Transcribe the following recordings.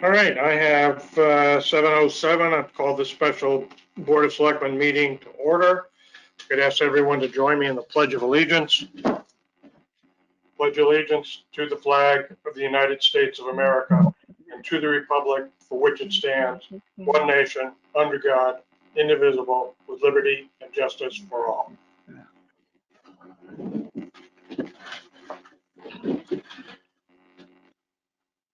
All right, I have 7:07. I've called the special Board of Selectmen meeting to order. Could ask everyone to join me in the Pledge of Allegiance. Pledge allegiance to the flag of the United States of America and to the republic for which it stands, one nation, under God, indivisible, with liberty and justice for all.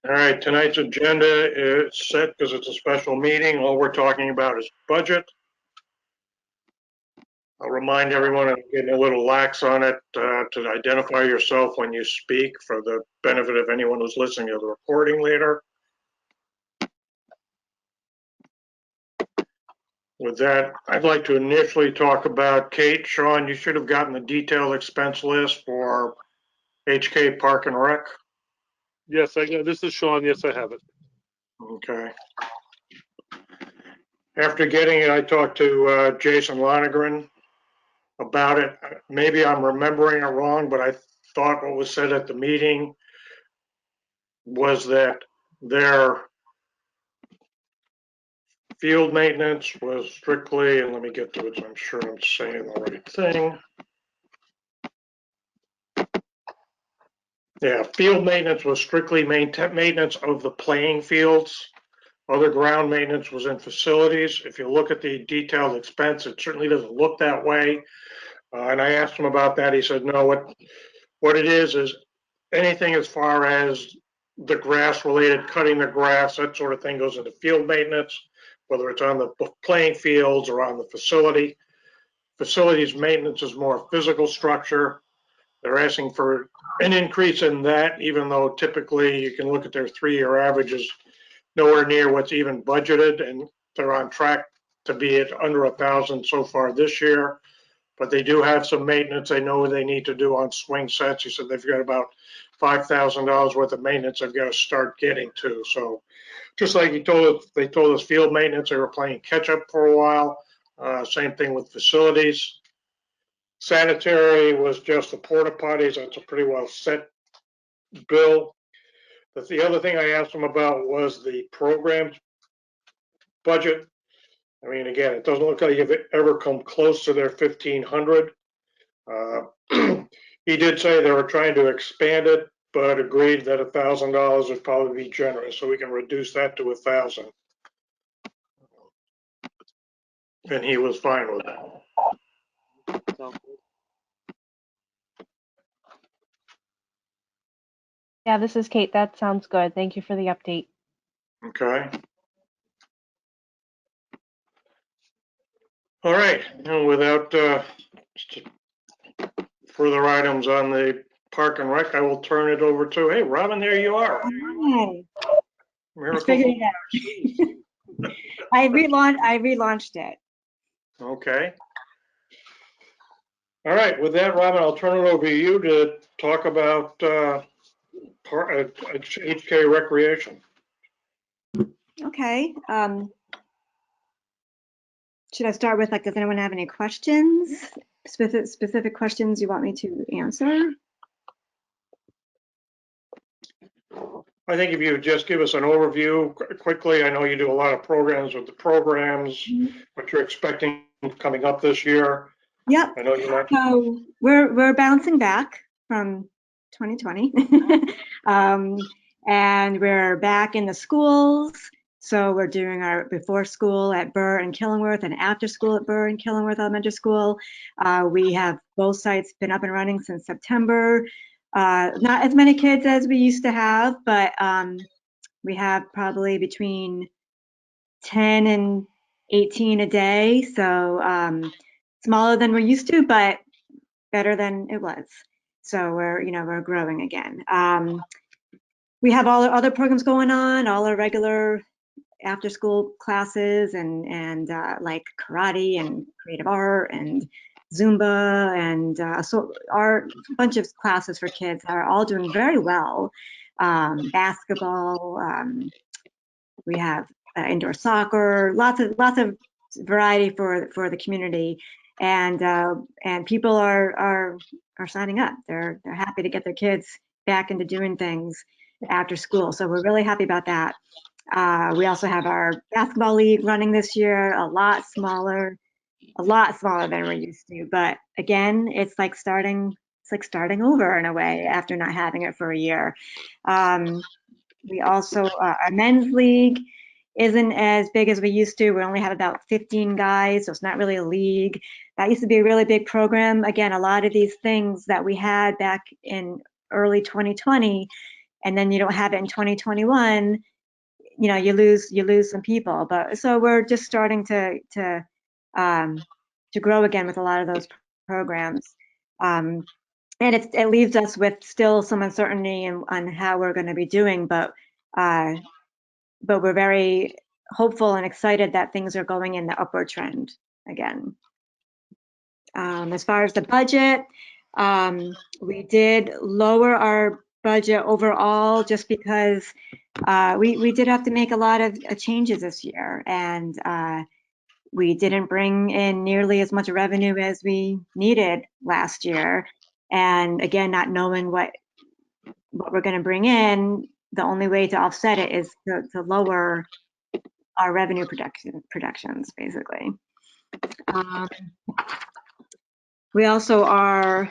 All right, tonight's agenda is set because it's a special meeting. All we're talking about is budget. I'll remind everyone, I'm getting a little lax on it, to identify yourself when you speak for the benefit of anyone who's listening to the recording later. With that, I'd like to initially talk about Kate. Sean, you should have gotten the detailed expense list for HK Park and Rec. Yes, this is Sean. Yes, I have it. Okay. After getting it, I talked to Jason Lonergan about it. Maybe I'm remembering it wrong, but I thought what was said at the meeting was that their field maintenance was strictly, and let me get to it so I'm sure I'm saying the right thing. Yeah, field maintenance was strictly maintenance of the playing fields. Other ground maintenance was in facilities. If you look at the detailed expense, it certainly doesn't look that way. And I asked him about that. He said, no, what it is anything as far as the grass related, cutting the grass, that sort of thing goes into field maintenance, whether it's on the playing fields or on the facility. Facilities maintenance is more physical structure. They're asking for an increase in that, even though typically you can look at their 3-year averages, nowhere near what's even budgeted, and they're on track to be at under 1,000 so far this year. But they do have some maintenance they know they need to do on swing sets. He said they've got about $5,000 worth of maintenance they've got to start getting to. So just like they told us field maintenance, they were playing catch up for a while. Same thing with facilities. Sanitary was just the porta potties. That's a pretty well set bill. But the other thing I asked them about was the program budget. I mean, again, it doesn't look like you've ever come close to their 1,500. He did say they were trying to expand it, but agreed that $1,000 would probably be generous, so we can reduce that to 1,000. And he was fine with that. Sounds good. Yeah, this is Kate. That sounds good. Thank you for the update. Okay. All right. And without further items on the Park and Rec, I will turn it over to, hey, Robin, there you are. Hi. Miracle. Figured it out. I relaunched it. Okay. All right. With that, Robin, I'll turn it over to you to talk about HK Recreation. Okay. Should I start with, like, does anyone have any questions? Specific questions you want me to answer? I think if you would just give us an overview quickly. I know you do a lot of programs with the programs, what you're expecting coming up this year. Yep. I know you mentioned. So we're bouncing back from 2020, and we're back in the schools. So we're doing our before school at Burr and Killingworth and after school at Burr and Killingworth Elementary School. We have both sites been up and running since September. Not as many kids as we used to have, but we have probably between 10 and 18 a day. So smaller than we're used to, but better than it was. So we're growing again. We have all our other programs going on, all our regular after school classes and like karate and creative art and Zumba and so our bunch of classes for kids are all doing very well. Basketball, we have indoor soccer, lots of variety for the community, and people are signing up. They're happy to get their kids back into doing things after school. So we're really happy about that. We also have our basketball league running this year, a lot smaller than we used to. But again, it's like starting over in a way after not having it for a year. We also, our men's league isn't as big as we used to. We only have about 15 guys, so it's not really a league. That used to be a really big program. Again, a lot of these things that we had back in early 2020, and then you don't have it in 2021, you know, you lose some people. But so we're just starting to grow again with a lot of those programs. And it leaves us with still some uncertainty on how we're going to be doing, but we're very hopeful and excited that things are going in the upward trend again. As far as the budget, we did lower our budget overall just because we did have to make a lot of changes this year, and we didn't bring in nearly as much revenue as we needed last year. And again, not knowing what we're going to bring in, the only way to offset it is to lower our revenue projections, basically. We also are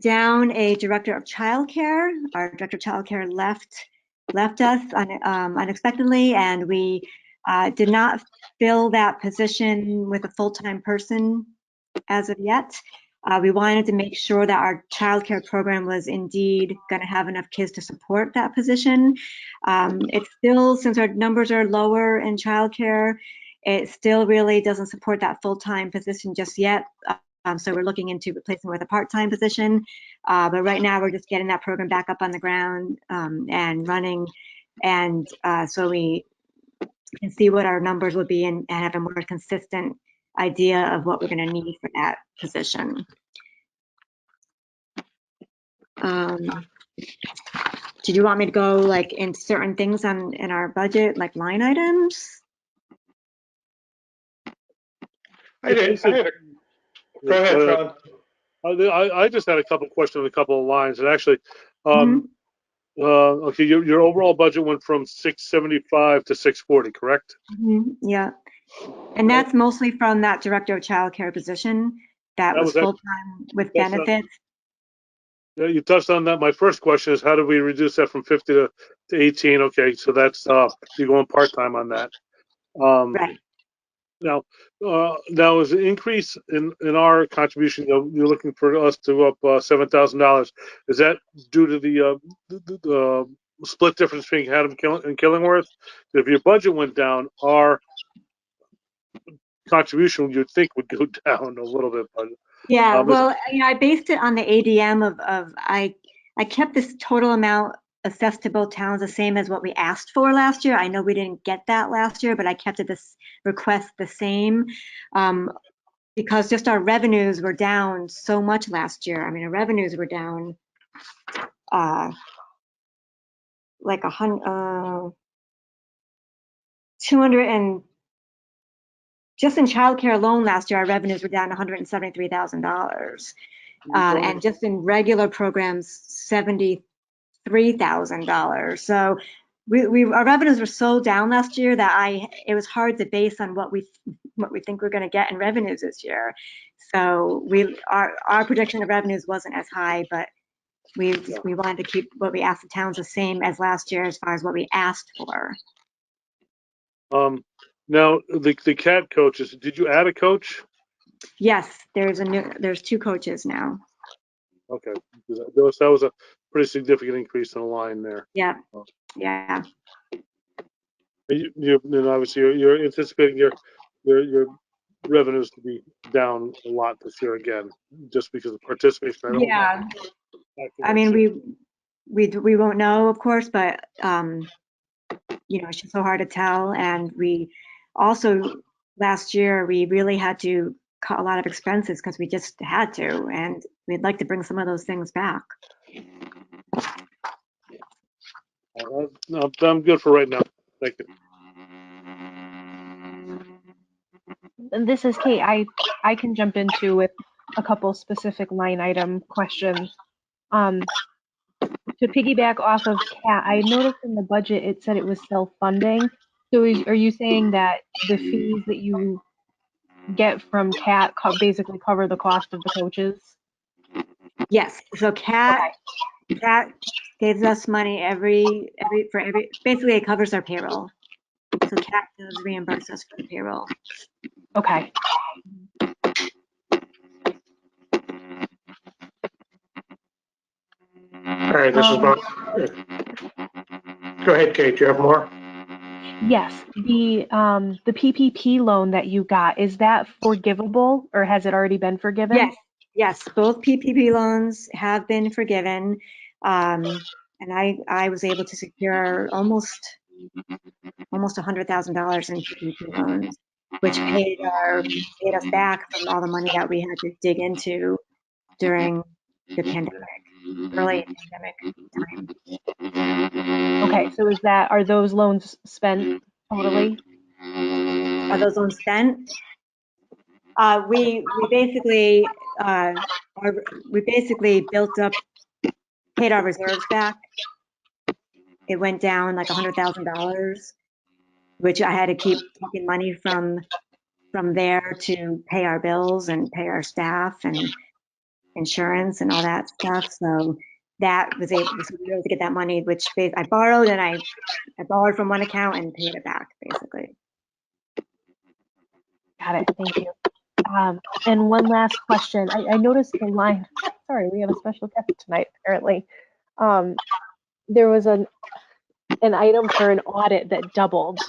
down a director of childcare. Our director of childcare left us unexpectedly, and we did not fill that position with a full-time person as of yet. We wanted to make sure that our childcare program was indeed going to have enough kids to support that position. It's still, since our numbers are lower in childcare, it still really doesn't support that full-time position just yet. So we're looking into replacing with a part-time position. But right now we're just getting that program back up on the ground and running. And so we can see what our numbers would be and have a more consistent idea of what we're going to need for that position. Did you want me to go like in certain things in our budget, like line items? I did. Go ahead, Sean. I just had a couple questions on a couple of lines, and actually, okay, your overall budget went from 675 to 640, correct? Yeah, and that's mostly from that director of childcare position that was full-time with benefits. Yeah, you touched on that. My first question is, how do we reduce that from 50 to 18? Okay, so that's you're going part-time on that. Right. Now is the increase in our contribution, you're looking for us to go up $7,000. Is that due to the split difference between Haddam and Killingworth? If your budget went down, our contribution you'd think would go down a little bit. But yeah, well, you know, I based it on the ADM of I kept this total amount assessed to both towns the same as what we asked for last year. I know we didn't get that last year, but I kept it this request the same because just our revenues were down so much last year. I mean, our revenues were down like 200 and just in childcare alone last year, our revenues were down $173,000. And just in regular programs, $73,000. So our revenues were so down last year that it was hard to base on what we think we're going to get in revenues this year. So our projection of revenues wasn't as high, but we wanted to keep what we asked the towns the same as last year as far as what we asked for. Now the CAT coaches, did you add a coach? Yes, there's 2 coaches now. Okay, that was a pretty significant increase in the line there. Yeah, yeah. And obviously you're anticipating your revenues to be down a lot this year again, just because of participation. Yeah, I mean we won't know, of course, but you know, it's just so hard to tell. And we also last year we really had to cut a lot of expenses because we just had to, and we'd like to bring some of those things back. No, I'm good for right now. Thank you. This is Kate. I can jump into with a couple specific line item questions. To to piggyback off of Kat, I noticed in the budget it said it was self-funding. So are you saying that the fees that you get from Kat basically cover the cost of the coaches? Yes, so Okay, Cat gives us money basically it covers our payroll. So Cat does reimburse us for the payroll. okay. All right, this is Bob. Go ahead, Kate, you have more? Yes, the PPP loan that you got, is that forgivable or has it already been forgiven? Yes, both PPP loans have been forgiven. And I was able to secure almost $100,000 in PPP loans, which paid us back from all the money that we had to dig into during the early pandemic time. Okay, so are those loans spent totally? Are those loans spent? We basically built up, paid our reserves back. It went down like $100,000, which I had to keep taking money from there to pay our bills and pay our staff and insurance and all that stuff. So that was able, so we were able to get that money, which I borrowed, and I borrowed from one account and paid it back basically. Got it, thank you. And one last question. I noticed the line, sorry, we have a special guest tonight, apparently. There was an item for an audit that doubled.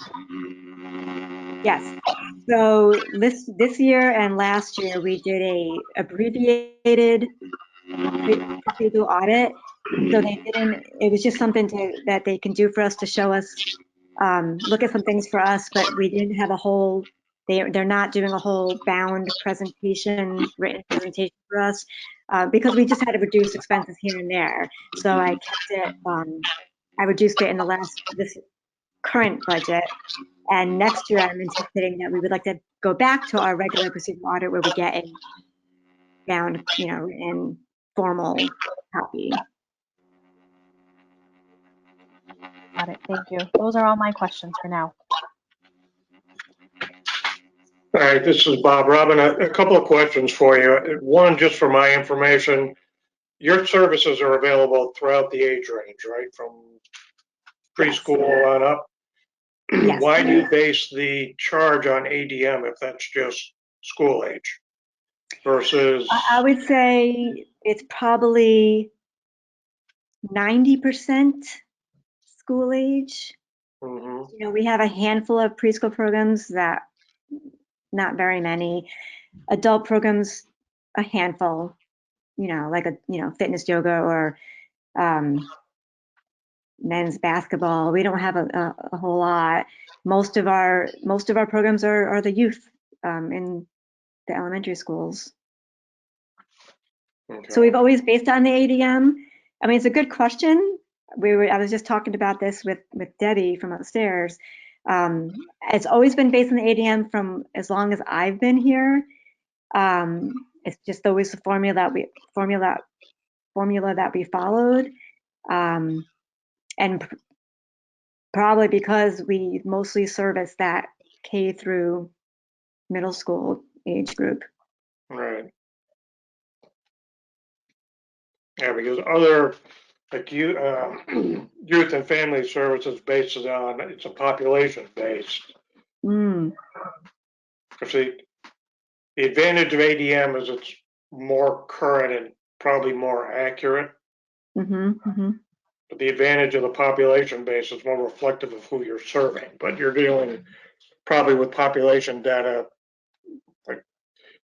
Yes. So this year and last year we did a abbreviated procedural audit. So it was just something that they can do for us to show us, look at some things for us, but we didn't have they're not doing a whole bound written presentation for us, because we just had to reduce expenses here and there. So I kept it, I reduced it in this current budget. And next year I'm anticipating that we would like to go back to our regular procedural audit where we get a bound, in formal copy. Got it, thank you. Those are all my questions for now. All right, this is Bob. Robin, a couple of questions for you. One, just for my information, your services are available throughout the age range, right? From preschool on up? Yes. Why do you base the charge on ADM if that's just school age versus? I would say it's probably 90% school age. Mhm. We have a handful of preschool programs not very many. Adult programs, a handful, like fitness yoga or men's basketball. We don't have a whole lot. Most of our programs are the youth in the elementary schools. Okay. So we've always based on the ADM. I mean, it's a good question. I was just talking about this with Debbie from upstairs. It's always been based on the ADM from as long as I've been here. It's just always the formula that we followed, and probably because we mostly service that K through middle school age group. Right. Yeah, because other like youth and family services based on it's a population based. Because the advantage of ADM is it's more current and probably more accurate. But the advantage of the population base is more reflective of who you're serving. But you're dealing probably with population data, like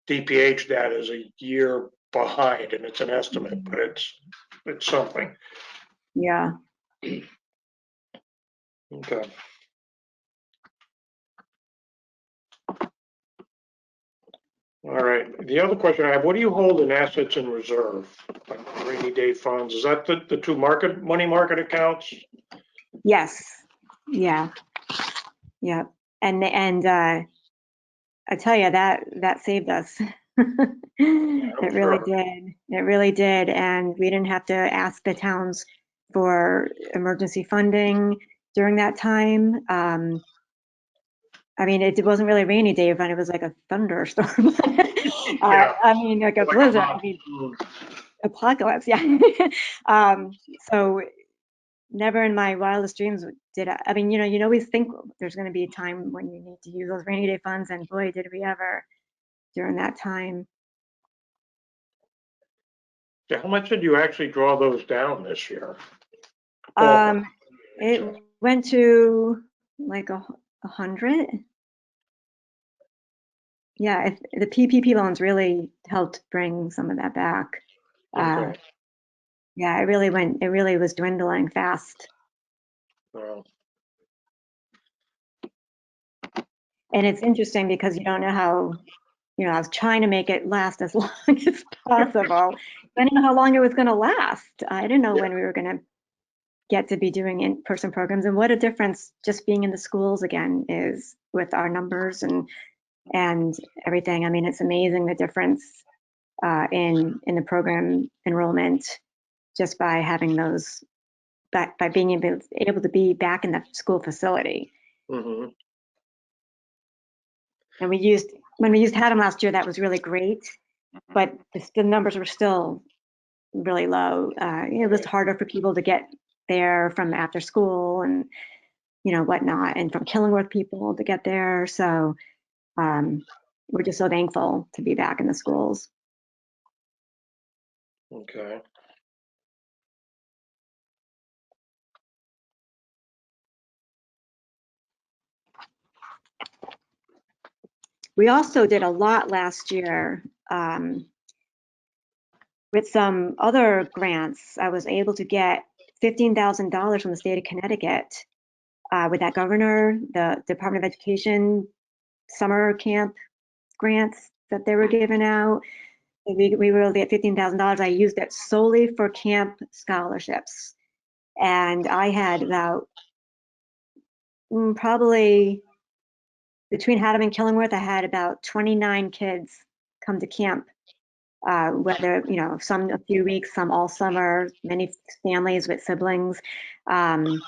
DPH data is a year behind, and it's an estimate, but it's something. Yeah. Okay. All right. The other question I have: what do you hold in assets in reserve, like rainy day funds? Is that the two money market accounts? Yes. Yeah. Yeah. And I tell you that saved us. It really did. It really did. And we didn't have to ask the towns for emergency funding during that time. I mean, it wasn't really a rainy day event. It was like a thunderstorm. Yeah. I mean, like a Like a blizzard. I mean, monsoon. apocalypse. Yeah. So never in my wildest dreams did I mean, you always think there's going to be a time when you need to use those rainy day funds, and boy, did we ever during that time. So how much did you actually draw those down this year? It went to like 100. Yeah, the PPP loans really helped bring some of that back. Okay. Yeah, it really was dwindling fast. Well, And it's interesting because you don't know how, I was trying to make it last as long as possible. I didn't know how long it was going to last. I didn't know when we were going to get to be doing in-person programs, and what a difference just being in the schools again is with our numbers and everything. I mean, it's amazing the difference in the program enrollment just by having those, by being able to be back in the school facility. mhm. And when we used Haddam last year, that was really great, but the numbers were still really low. It was harder for people to get there from after school and whatnot, and from Killingworth people to get there. So we're just so thankful to be back in the schools. Okay. We also did a lot last year with some other grants. I was able to get $15,000 from the state of Connecticut with that governor, the Department of Education summer camp grants that they were giving out. We were able to get $15,000. I used it solely for camp scholarships. And I had about probably between Haddam and Killingworth, I had about 29 kids come to camp, whether, some a few weeks, some all summer, many families with siblings. And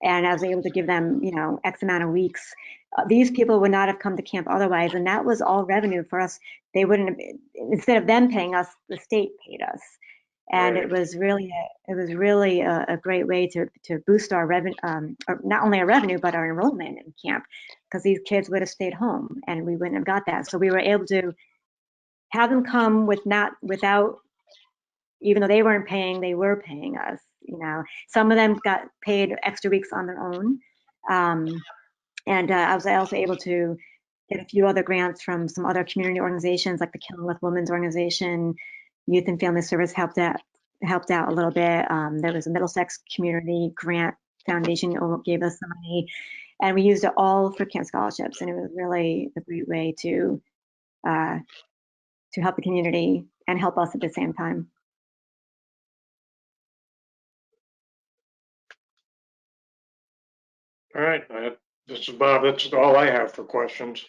I was able to give them, X amount of weeks. These people would not have come to camp otherwise, and that was all revenue for us. They wouldn't have, instead of them paying us, the state paid us. And Right. it was really a great way to boost our revenue, not only our revenue but our enrollment in camp, because these kids would have stayed home and we wouldn't have got that. So we were able to have them come without, even though they weren't paying, they were paying us. Some of them got paid extra weeks on their own, and I was also able to get a few other grants from some other community organizations, like the Killingworth Women's Organization. Youth and Family Service helped out a little bit. There was a Middlesex Community Grant Foundation gave us some money, and we used it all for camp scholarships. And it was really a great way to help the community and help us at the same time. All right. This is Bob. That's all I have for questions.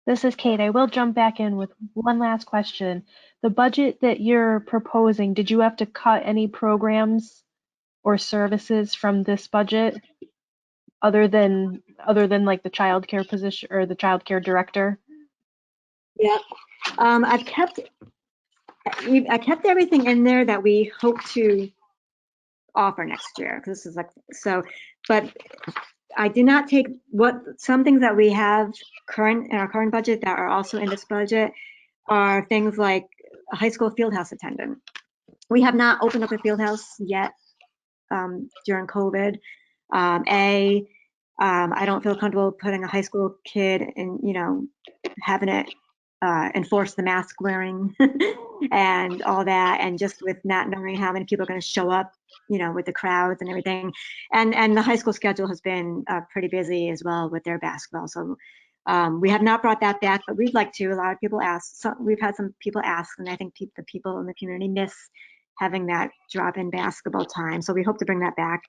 This is Kate. I will jump back in with one last question. The budget that you're proposing, did you have to cut any programs or services from this budget other than like the childcare position or the childcare director? Yeah, I kept everything in there that we hope to offer next year, because this is like so. But I did not take some things that we have in our current budget that are also in this budget are things like a high school field house attendant. We have not opened up a field house yet during COVID. I don't feel comfortable putting a high school kid in, having it enforce the mask wearing and all that, and just with not knowing how many people are going to show up, with the crowds and everything. And the high school schedule has been pretty busy as well with their basketball. So we have not brought that back, but we'd like to. A lot of people ask. So we've had some people ask, and I think the people in the community miss having that drop-in basketball time. So we hope to bring that back.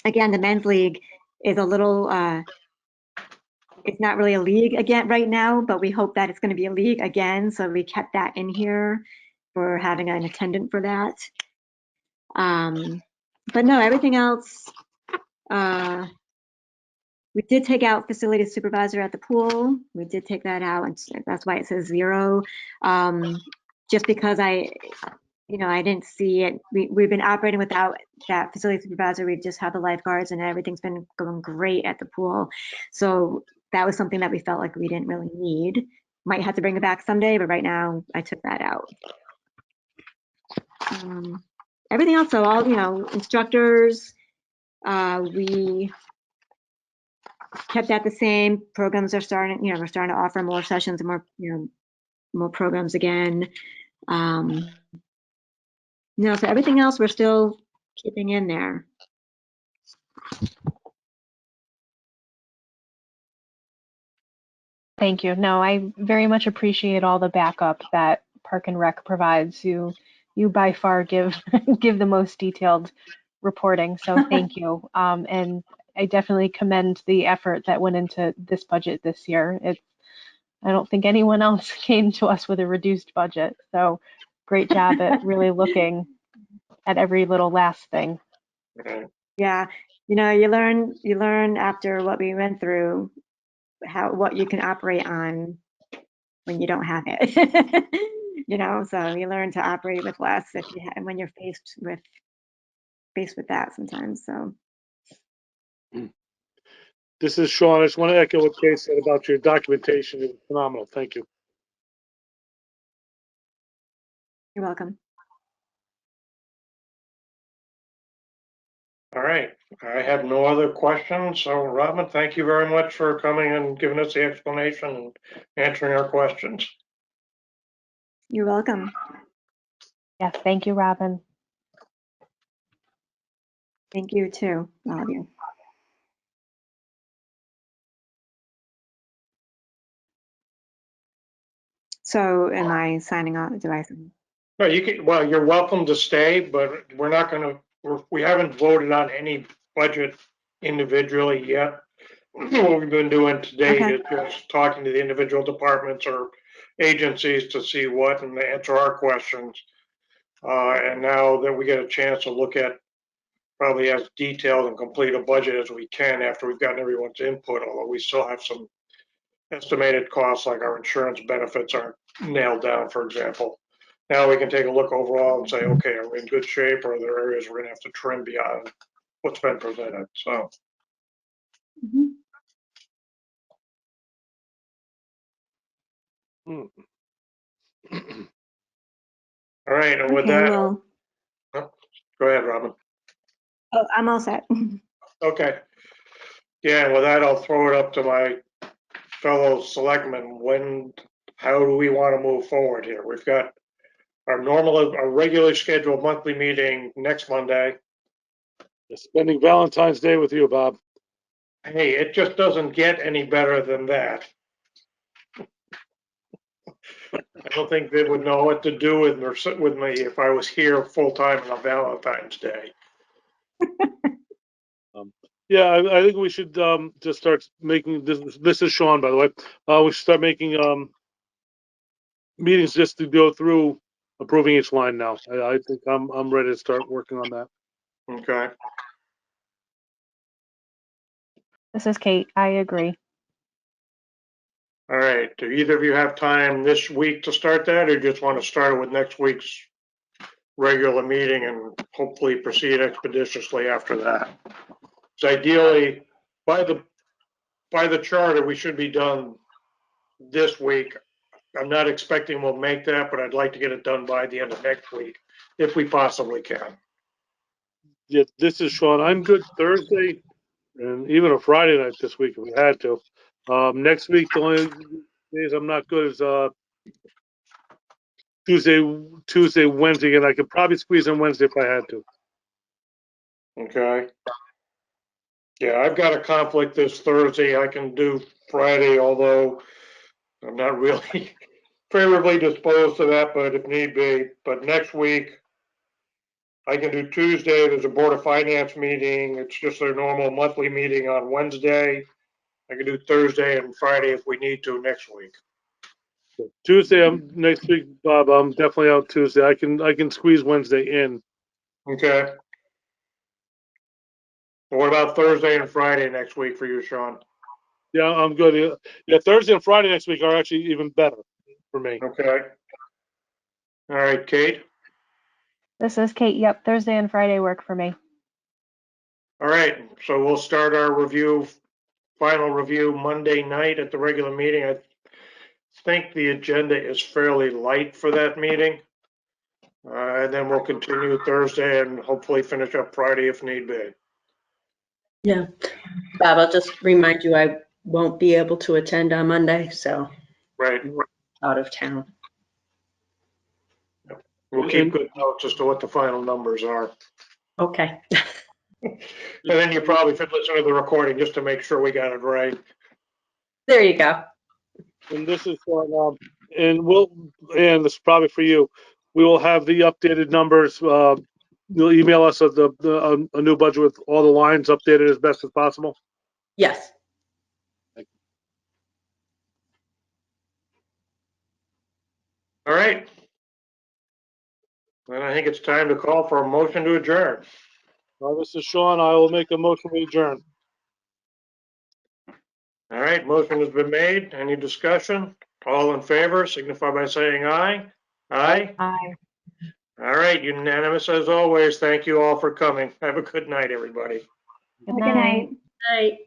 Again, the men's league is a little, it's not really a league again right now, but we hope that it's going to be a league again. So we kept that in here for having an attendant for that. But no, everything else, we did take out facility supervisor at the pool. We did take that out, and that's why it says 0. Just because I didn't see it. We've been operating without that facility supervisor. We've just had the lifeguards, and everything's been going great at the pool. So that was something that we felt like we didn't really need. Might have to bring it back someday, but right now I took that out. Everything else, so all, instructors, we kept that the same. Programs are starting, we're starting to offer more sessions and more, more programs again. So everything else we're still keeping in there. Thank you. No, I very much appreciate all the backup that Park and Rec provides. You by far give give the most detailed reporting, so thank you. And I definitely commend the effort that went into this budget this year. I don't think anyone else came to us with a reduced budget, so great job at really looking at every little last thing. Yeah, you learn after what we went through what you can operate on when you don't have it. So you learn to operate with less when you're faced with that sometimes. So This is Sean. I just want to echo what Kay said about your documentation. It was phenomenal. Thank you. you're welcome. All right, I have no other questions. So Robin, thank you very much for coming and giving us the explanation and answering our questions. You're welcome. Yes, thank you, Robin. Thank you too, all of you. So am I signing off? Well, you're welcome to stay, but we're not going to, we haven't voted on any budget individually yet. What we've been doing today Okay. is just talking to the individual departments or agencies to see what and answer our questions. And now that we get a chance to look at probably as detailed and complete a budget as we can after we've gotten everyone's input, although we still have some estimated costs like our insurance benefits aren't nailed down, for example. Now we can take a look overall and say, okay, are we in good shape, or are there areas we're gonna have to trim beyond what's been presented? So, Mhm. all right, and with Okay, that, well, go ahead, Robin. oh, I'm all set. Okay. Yeah, and with that, I'll throw it up to my fellow selectmen. How do we want to move forward here? We've got our regularly scheduled monthly meeting next Monday. Spending Valentine's Day with you, Bob. Hey, it just doesn't get any better than that. I don't think they would know what to do with me if I was here full time on Valentine's Day. Yeah, I think we should just start making this. This is Sean, by the way. We should start making meetings just to go through approving each line now. I think I'm ready to start working on that. Okay. This is Kate. I agree. All right. Do either of you have time this week to start that, or just want to start it with next week's regular meeting and hopefully proceed expeditiously after that? So ideally, by the charter, we should be done this week. I'm not expecting we'll make that, but I'd like to get it done by the end of next week, if we possibly can. Yeah, this is Sean. I'm good Thursday and even a Friday night this week if we had to. Next week, the only days I'm not good is Tuesday, Wednesday, and I could probably squeeze in Wednesday if I had to. Okay. Yeah, I've got a conflict this Thursday. I can do Friday, although I'm not really favorably disposed to that, but if need be. But next week, I can do Tuesday. There's a Board of Finance meeting. It's just their normal monthly meeting on Wednesday. I can do Thursday and Friday if we need to next week. Tuesday, next week, Bob. I'm definitely out Tuesday. I can squeeze Wednesday in. Okay. What about Thursday and Friday next week for you, Sean? Yeah, I'm good. Yeah, Thursday and Friday next week are actually even better for me. Okay. All right, Kate. This is Kate. Yep, Thursday and Friday work for me. All right, so we'll start our review, final review Monday night at the regular meeting. I think the agenda is fairly light for that meeting. And then we'll continue Thursday and hopefully finish up Friday if need be. Yeah. Bob, I'll just remind you, I won't be able to attend on Monday, so Right. I'm out of town. We'll keep good notes as to what the final numbers are. Okay. And then you probably should listen to the recording just to make sure we got it right. There you go. And this is for, and this is probably for you. We will have the updated numbers. You'll email us a new budget with all the lines updated as best as possible. Yes. All right. Then I think it's time to call for a motion to adjourn. This is Sean. I will make a motion to adjourn. All right, motion has been made. Any discussion? All in favor, signify by saying aye. Aye. Aye. All right, unanimous as always. Thank you all for coming. Have a good night, everybody. Good Good night. night. Night.